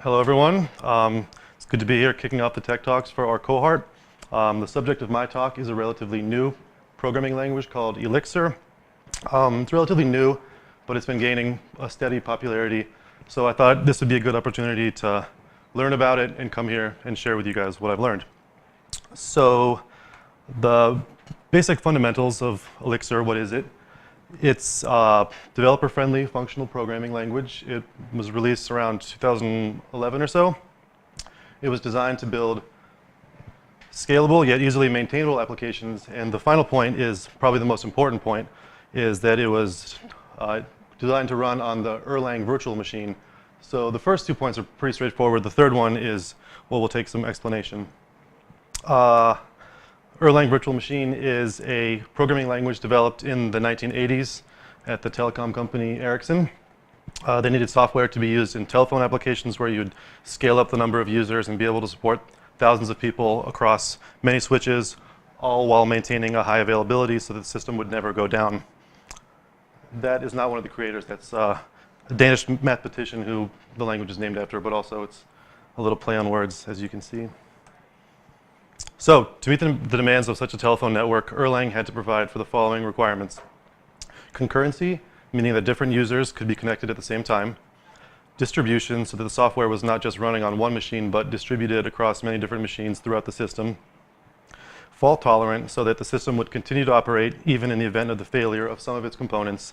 Hello, everyone. It's good to be here kicking off the Tech Talks for our cohort. The subject of my talk is a relatively new programming language called Elixir. It's relatively new, but it's been gaining a steady popularity. So I thought this would be a good opportunity to learn about it and come here and share with you guys what I've learned. So the basic fundamentals of Elixir, what is it? It's a developer-friendly functional programming language. It was released around 2011 or so. It was designed to build scalable yet easily maintainable applications. And the final point is probably the most important point, is that it was designed to run on the Erlang Virtual Machine. So the first 2 points are pretty straightforward. The third one is, well, we'll take some explanation. Erlang Virtual Machine is a programming language developed in the 1980s at the telecom company Ericsson. They needed software to be used in telephone applications where you'd scale up the number of users and be able to support thousands of people across many switches, all while maintaining a high availability so that the system would never go down. That is not one of the creators. That's a Danish mathematician who the language is named after, but also it's a little play on words, as you can see. So, to meet the demands of such a telephone network, Erlang had to provide for the following requirements. Concurrency, meaning that different users could be connected at the same time. Distribution, so that the software was not just running on one machine, but distributed across many different machines throughout the system. Fault tolerant, so that the system would continue to operate even in the event of the failure of some of its components.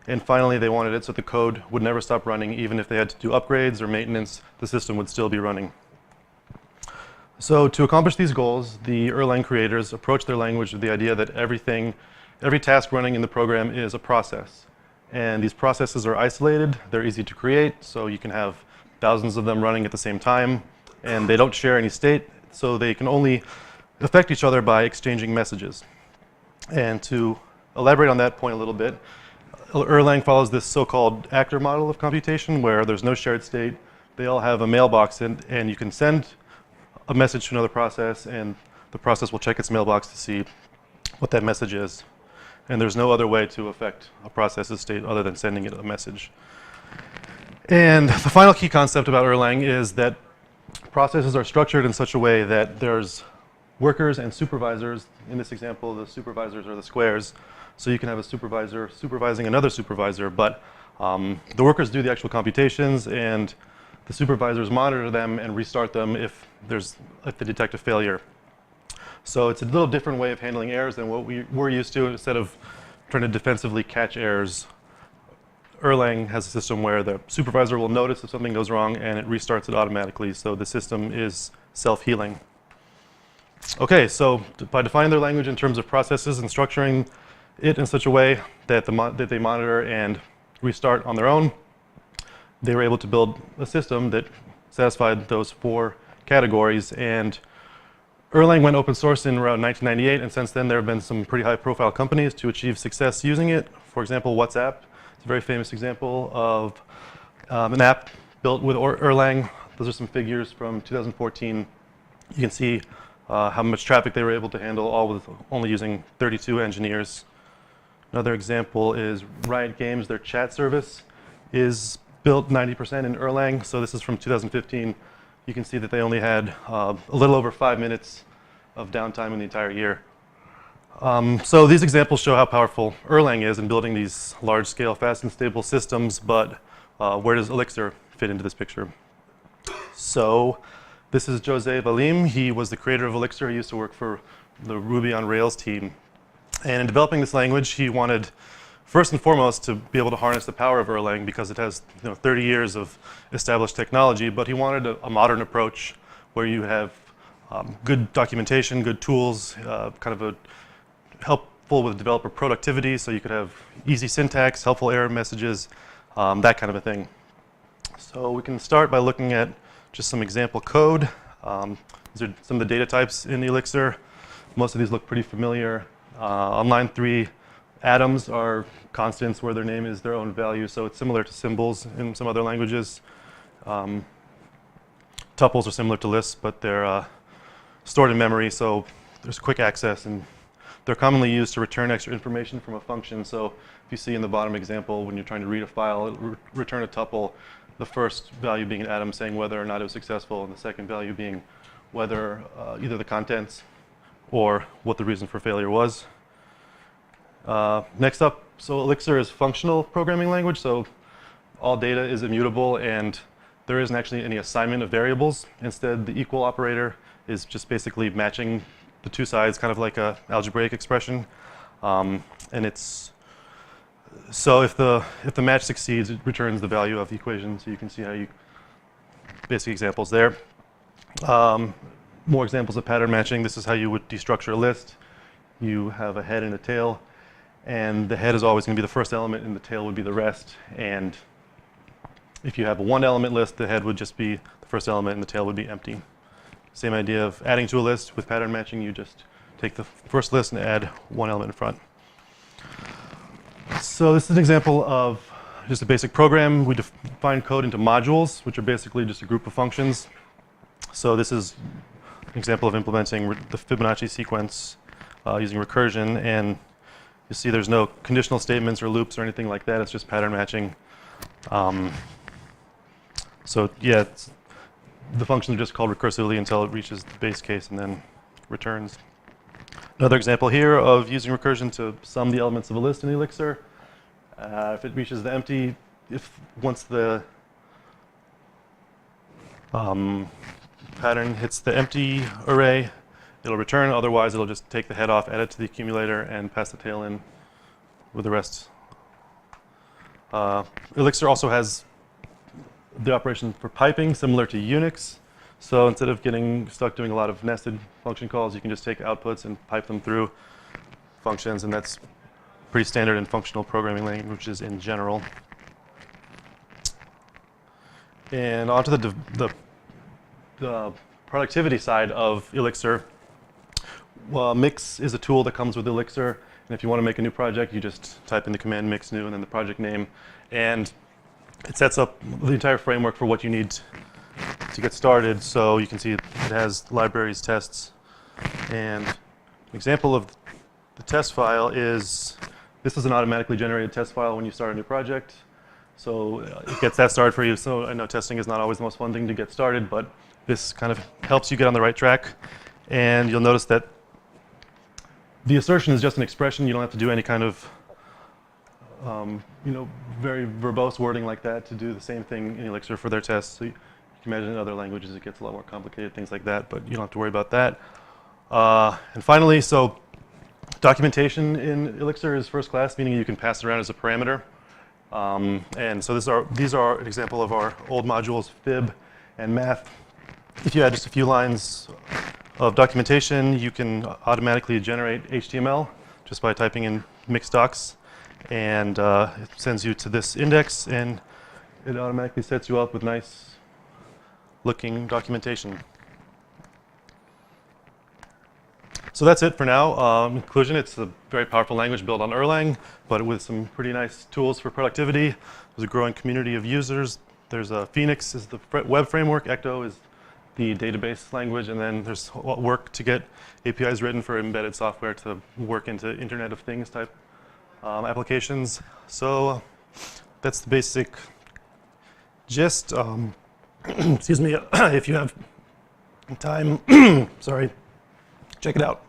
And finally, they wanted it so the code would never stop running. Even if they had to do upgrades or maintenance, the system would still be running. So to accomplish these goals, the Erlang creators approached their language with the idea that every task running in the program is a process. And these processes are isolated, they're easy to create, so you can have thousands of them running at the same time, and they don't share any state, so they can only affect each other by exchanging messages. And to elaborate on that point a little bit, Erlang follows this so-called actor model of computation where there's no shared state. They all have a mailbox, and you can send a message to another process, and the process will check its mailbox to see what that message is. And there's no other way to affect a process's state other than sending it a message. And the final key concept about Erlang is that processes are structured in such a way that there's workers and supervisors. In this example, the supervisors are the squares. So you can have a supervisor supervising another supervisor, but the workers do the actual computations, and the supervisors monitor them and restart them if they detect a failure. So it's a little different way of handling errors than what we're used to. Instead of trying to defensively catch errors, Erlang has a system where the supervisor will notice if something goes wrong and it restarts it automatically. So the system is self-healing. Okay, so by defining their language in terms of processes and structuring it in such a way that they monitor and restart on their own, they were able to build a system that satisfied those 4 categories. And Erlang went open source in around 1998, and since then there have been some pretty high-profile companies to achieve success using it. For example, WhatsApp is a very famous example of an app built with Erlang. Those are some figures from 2014. You can see how much traffic they were able to handle, all with only using 32 engineers. Another example is Riot Games. Their chat service is built 90% in Erlang. So this is from 2015. You can see that they only had a little over 5 minutes of downtime in the entire year. So these examples show how powerful Erlang is in building these large-scale, fast and stable systems, but where does Elixir fit into this picture? So this is Jose Valim. He was the creator of Elixir. He used to work for the Ruby on Rails team. And in developing this language, he wanted, first and foremost, to be able to harness the power of Erlang because it has 30 years of established technology, but he wanted a modern approach where you have good documentation, good tools, kind of helpful with developer productivity, so you could have easy syntax, helpful error messages, that kind of a thing. So we can start by looking at just some example code. These are some of the data types in Elixir. Most of these look pretty familiar. On line 3, atoms are constants where their name is their own value, so it's similar to symbols in some other languages. Tuples are similar to lists, but they're stored in memory, so there's quick access, and they're commonly used to return extra information from a function. So if you see in the bottom example, when you're trying to read a file, return a tuple, the first value being an atom saying whether or not it was successful, and the second value being whether either the contents or what the reason for failure was. Next up, so Elixir is functional programming language, so all data is immutable and there isn't actually any assignment of variables. Instead, the equal operator is just basically matching the two sides, kind of like a algebraic expression. And it's so if the match succeeds, it returns the value of the equation. So you can see how you basic examples there. More examples of pattern matching. This is how you would destructure a list. You have a head and a tail, and the head is always going to be the first element, and the tail would be the rest. And if you have a one-element list, the head would just be the first element, and the tail would be empty. Same idea of adding to a list. With pattern matching, you just take the first list and add one element in front. So this is an example of just a basic program. We define code into modules, which are basically just a group of functions. So this is an example of implementing the Fibonacci sequence using recursion, and you see there's no conditional statements or loops or anything like that. It's just pattern matching. So yeah, the functions are just called recursively until it reaches the base case and then returns. Another example here of using recursion to sum the elements of a list in Elixir. If it reaches the empty, once the pattern hits the empty array, it'll return. Otherwise, it'll just take the head off, add it to the accumulator, and pass the tail in with the rest. Elixir also has the operation for piping, similar to Unix. So instead of getting stuck doing a lot of nested function calls, you can just take outputs and pipe them through functions, and that's pretty standard in functional programming languages in general. And onto the productivity side of Elixir. Mix is a tool that comes with Elixir, and if you want to make a new project, you just type in the command mix new and then the project name, and it sets up the entire framework for what you need to get started. So you can see it has libraries, tests, and an example of the test file is, this is an automatically generated test file when you start a new project. So it gets that started for you. So I know testing is not always the most fun thing to get started, but this kind of helps you get on the right track. And you'll notice that the assertion is just an expression. You don't have to do any kind of very verbose wording like that to do the same thing in Elixir for their tests. So you can imagine in other languages it gets a lot more complicated, things like that, but you don't have to worry about that. And finally, so documentation in Elixir is first class, meaning you can pass it around as a parameter. And so these are an example of our old modules, fib and math. If you add just a few lines of documentation, you can automatically generate HTML just by typing in mix docs. And it sends you to this index, and it automatically sets you up with nice looking documentation. So that's it for now. In conclusion, it's a very powerful language built on Erlang, but with some pretty nice tools for productivity. There's a growing community of users. There's Phoenix is the web framework, Ecto is the database language, and then there's work to get APIs written for embedded software to work into Internet of Things type applications. So that's the basic gist. Excuse me, if you have time, sorry, check it out.